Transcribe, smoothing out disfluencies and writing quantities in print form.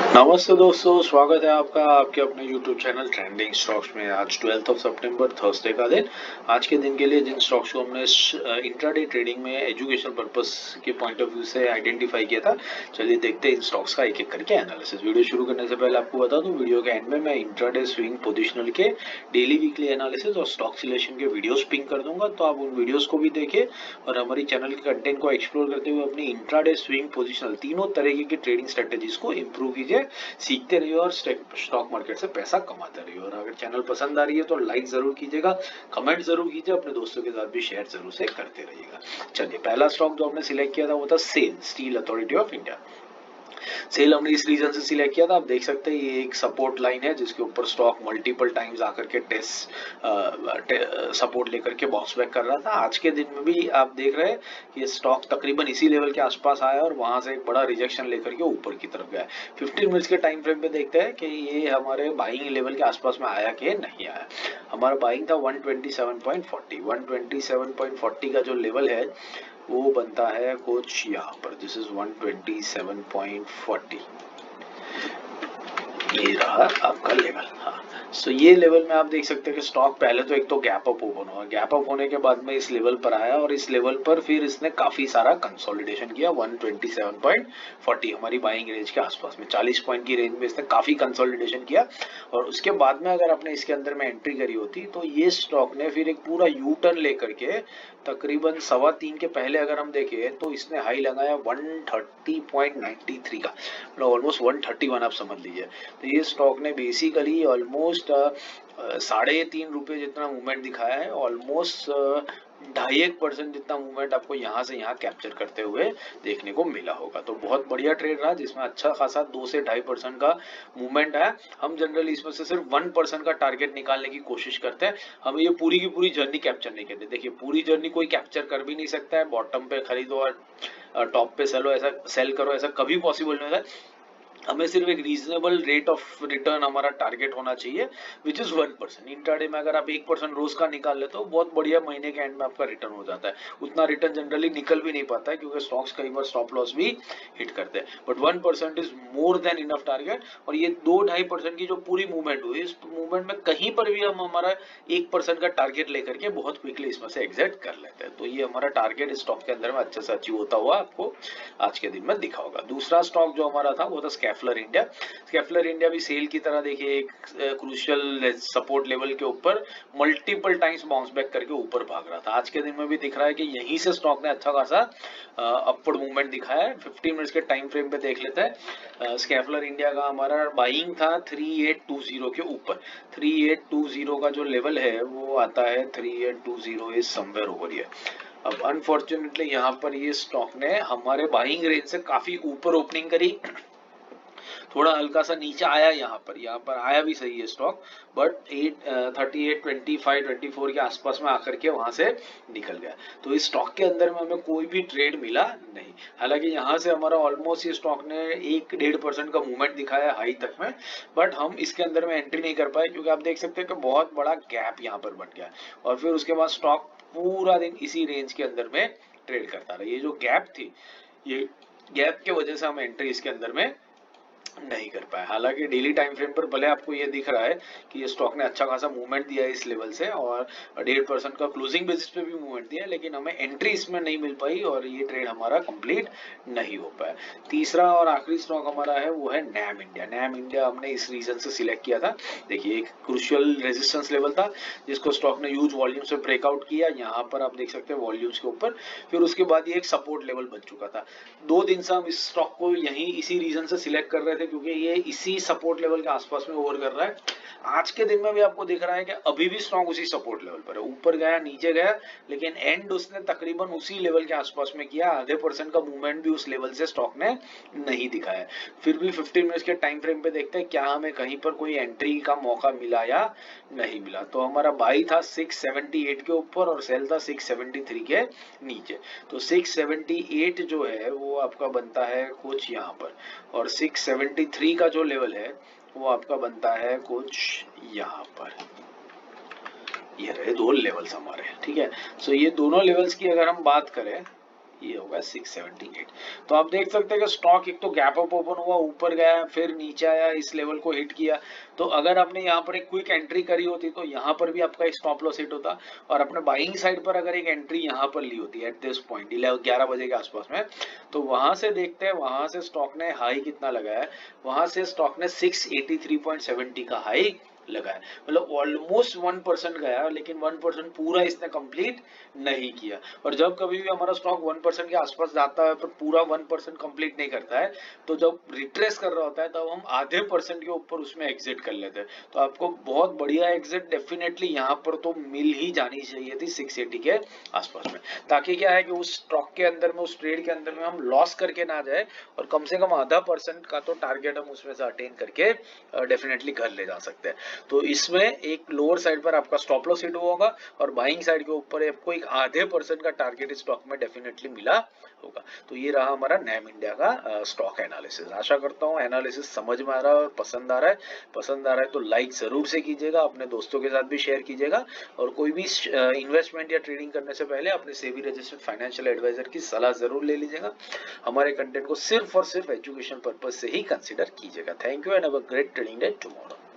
नमस्ते दोस्तों, स्वागत है आपका आपके अपने YouTube चैनल ट्रेंडिंग स्टॉक्स में। आज 12 सितंबर थर्सडे का दिन। आज के दिन के लिए जिन स्टॉक्स को हमने इंट्राडे ट्रेडिंग में एजुकेशन पर्पस के पॉइंट ऑफ व्यू से आइडेंटिफाई किया था, चलिए देखते हैं इन स्टॉक्स का एक एक करके एनालिसिस। वीडियो शुरू करने से पहले आपको बता दूं, वीडियो के एंड में मैं इंट्राडे स्विंग पोजिशनल के डेली वीकली एनालिसिस और स्टॉक सिलेक्शन के वीडियोस पिंक कर दूंगा, तो आप उन वीडियोस को भी देखें और हमारी चैनल के कंटेंट को एक्सप्लोर करते हुए अपनी इंट्राडे स्विंग पोजिशनल तीनों तरीके की ट्रेडिंग स्ट्रेटेजीज को इंप्रूव कीजिए, सीखते रहिए और स्टॉक मार्केट से पैसा कमाते रहिए। और अगर चैनल पसंद आ रही है तो लाइक जरूर कीजिएगा, कमेंट जरूर कीजिए, अपने दोस्तों के साथ भी शेयर जरूर से करते रहिएगा। चलिए, पहला स्टॉक जो हमने सिलेक्ट किया था वो था SAIL, steel authority of India. SAIL हमने इस रीजन से सिलेक्ट किया था, आप देख सकते हैं ये एक सपोर्ट लाइन है जिसके ऊपर स्टॉक मल्टीपल टाइम्स आकर के टेस्ट सपोर्ट लेकर के बाउंस बैक कर रहा था। आज के दिन में भी आप देख रहे हैं कि स्टॉक तकरीबन इसी लेवल के आसपास आया और वहां से एक बड़ा रिजेक्शन लेकर के ऊपर की तरफ गया। 15 मिनट्स के टाइम फ्रेम पे देखते हैं कि ये हमारे बाइंग लेवल के आसपास में आया कि नहीं आया। हमारा बाइंग था 127.40। 127.40 का जो लेवल है वो बनता है कुछ यहाँ पर, दिस इज 127.40, ये रहा आपका लेवल। हाँ, सो ये लेवल में आप देख सकते हैं कि स्टॉक पहले तो एक तो गैप अप ओपन हुआ, गैप अप होने के बाद में इस लेवल पर आया और इस लेवल पर फिर इसने काफी सारा कंसोलिडेशन किया। 127.40 हमारी बाइंग रेंज के आसपास में, 40 पॉइंट की रेंज में इसने काफी कंसोलिडेशन किया। और उसके बाद में अगर आपने इसके अंदर में एंट्री करी होती तो ये स्टॉक ने फिर एक पूरा यू टर्न लेकर के तकरीबन 3:15 के पहले अगर हम देखें तो इसने हाई लगाया 130.93 का, मतलब ऑलमोस्ट 131 आप समझ लीजिए। तो ये स्टॉक ने बेसिकली ऑलमोस्ट 3.5 रुपए जितना मूवमेंट दिखाया है, ऑलमोस्ट 2.5% जितना मूवमेंट आपको यहाँ से यहाँ कैप्चर करते हुए देखने को मिला होगा। तो बहुत बढ़िया ट्रेड रहा जिसमें अच्छा खासा 2 से 2.5% का मूवमेंट आया। हम जनरली इसमें से सिर्फ 1% का टारगेट निकालने की कोशिश करते हैं, हमें ये पूरी की पूरी जर्नी कैप्चर नहीं करते। देखिए, पूरी जर्नी कोई कैप्चर कर भी नहीं सकता है, बॉटम पे खरीदो और टॉप पे सेल करो ऐसा कभी पॉसिबल नहीं होता है। हमें सिर्फ एक रीजनेबल रेट ऑफ रिटर्न हमारा टारगेट होना चाहिए, विच इज 1%। इंट्राडे में अगर आप 1% रोज का निकाल लेते हो, बहुत बढ़िया महीने के एंड में आपका रिटर्न हो जाता है। उतना रिटर्न जनरली निकल भी नहीं पाता है क्योंकि स्टॉक्स कई बार स्टॉप लॉस भी हिट करते हैं, but 1% is more than enough target. और ये 2-2.5% की जो पूरी मूवमेंट हुई, इस मूवमेंट में कहीं पर भी हम हमारा 1% का टारगेट लेकर के बहुत क्विकली इसमें से एग्जिट कर लेते हैं। तो ये हमारा टारगेट स्टॉक के अंदर में अच्छे से अचीव होता हुआ आपको आज के दिन में दिखा होगा। दूसरा स्टॉक जो हमारा था वो था स्कैफलर इंडिया। स्कैफलर इंडिया भी सेल की तरह देखिए एक क्रूशियल सपोर्ट लेवल के ऊपर मल्टीपल टाइम्स बाउंस बैक करके ऊपर भाग रहा था। आज के दिन में भी दिख रहा है कि यहीं से स्टॉक ने अच्छा खासा अपवर्ड मूवमेंट दिखाया है। 15 मिनट्स के टाइम फ्रेम पे देख लेते हैं। स्कैफलर इंडिया का हमारा बाइंग था 3820 के ऊपर। 3820 का जो लेवल है वो आता है 3820 इज समवेयर ओवर हियर। अब अनफॉर्चुनेटली यहाँ पर ये स्टॉक ने हमारे बाइंग रेंज से काफी ऊपर ओपनिंग करी, थोड़ा हल्का सा नीचे आया, यहाँ पर आया भी सही है स्टॉक, बट 38-25-24 के आसपास में आकर के वहां से निकल गया। तो इस स्टॉक के अंदर में हमें कोई भी ट्रेड मिला नहीं। हालांकि यहाँ से हमारा ऑलमोस्ट ये स्टॉक ने 1-1.5% का मूवमेंट दिखाया हाई तक में, बट हम इसके अंदर में एंट्री नहीं कर पाए क्योंकि आप देख सकते हैं कि बहुत बड़ा गैप यहाँ पर बन गया और फिर उसके बाद स्टॉक पूरा दिन इसी रेंज के अंदर में ट्रेड करता रहा। ये जो गैप थी, ये गैप के वजह से हम एंट्री इसके अंदर में नहीं कर पाए। हालांकि डेली टाइम फ्रेम पर भले आपको ये दिख रहा है कि ये स्टॉक ने अच्छा खासा मूवमेंट दिया है इस लेवल से और 1.5% का क्लोजिंग बेसिस पे भी मूवमेंट दिया है, लेकिन हमें एंट्री इसमें नहीं मिल पाई और ये ट्रेड हमारा कंप्लीट नहीं हो पाया। तीसरा और आखिरी स्टॉक हमारा है वो है नैम इंडिया। नैम इंडिया हमने इस रीजन से सिलेक्ट किया था, देखिए एक क्रूशियल रेजिस्टेंस लेवल था जिसको स्टॉक ने ह्यूज वॉल्यूम से ब्रेकआउट किया, यहाँ पर आप देख सकते हैं वॉल्यूम्स के ऊपर। फिर उसके बाद ये एक सपोर्ट लेवल बन चुका था। 2 दिन से हम इस स्टॉक को यही इसी रीजन से सिलेक्ट कर रहे थे क्योंकि ये इसी सपोर्ट लेवल के आसपास में ओवर कर रहा है। आज के दिन में भी आपको दिख रहा है कि अभी भी स्टॉक उसी सपोर्ट लेवल पर है, ऊपर गया नीचे गया, लेकिन एंड उसने तकरीबन उसी लेवल के आसपास में किया। 0.5% का मूवमेंट भी उस लेवल से स्टॉक ने नहीं दिखाया। फिर भी 15 मिनट्स के टाइम फ्रेम पे देखते हैं क्या हमें कहीं पर कोई एंट्री का मौका मिला या नहीं मिला। तो हमारा बाई था 678 के ऊपर और सेल था 673 के नीचे। तो 678 जो है वो आपका बनता है कुछ यहाँ पर और 673 का जो लेवल है वो आपका बनता है कुछ यहाँ पर। ये रहे 2 लेवल्स हमारे, ठीक है। सो ये दोनों लेवल्स की अगर हम बात करें ये होगा 678। तो आप देख सकते हैं कि स्टॉक एक तो गैप अप ओपन हुआ, ऊपर गया, फिर नीचे आया, इस लेवल को हिट किया। तो अगर आपने यहाँ पर एक क्विक एंट्री करी होती तो यहाँ पर भी आपका एक स्टॉप लॉस हिट होता, और अपने बाइंग साइड पर अगर एक एंट्री यहाँ पर ली होती एट दिस पॉइंट 11 बजे के आसपास में, तो वहां से देखते हैं वहां से स्टॉक ने हाई कितना लगाया है। वहां से स्टॉक ने 683.70 का हाई लगाया, मतलब ऑलमोस्ट 1% गया, लेकिन 1% पूरा इसने कंप्लीट नहीं किया। और जब कभी भी हमारा स्टॉक 1% के आसपास जाता है पर पूरा 1% कंप्लीट नहीं करता है, तो जब रिट्रेस कर रहा होता है तब हम आधे परसेंट के ऊपर उसमें एग्जिट कर लेते हैं। तो आपको बहुत बढ़िया एग्जिट डेफिनेटली यहाँ पर तो मिल ही जानी चाहिए थी 680 के आसपास में, ताकि क्या है कि उस स्टॉक के अंदर में, उस ट्रेड के अंदर में हम लॉस करके ना जाए, और कम से कम आधा परसेंट का तो टारगेट हम उसमें से अटेन करके डेफिनेटली घर ले जा सकते हैं। तो इसमें एक लोअर साइड पर आपका स्टॉप लॉस हिट हुआ होगा, और बाइंग साइड के ऊपर आपको एक आधे परसेंट का टारगेट स्टॉक में डेफिनेटली मिला होगा। तो ये रहा हमारा नैम इंडिया का स्टॉक एनालिसिस। आशा करता हूँ एनालिसिस समझ में आ रहा है और पसंद आ रहा है। पसंद आ रहा है तो लाइक जरूर से कीजिएगा, अपने दोस्तों के साथ भी शेयर कीजिएगा, और कोई भी इन्वेस्टमेंट या ट्रेडिंग करने से पहले अपने सेबी रजिस्टर्ड फाइनेंशियल एडवाइजर की सलाह जरूर ले लीजिएगा। हमारे कंटेंट को सिर्फ और सिर्फ एजुकेशन पर्पज से ही कंसिडर कीजिएगा। Thank you and have a great trading day tomorrow.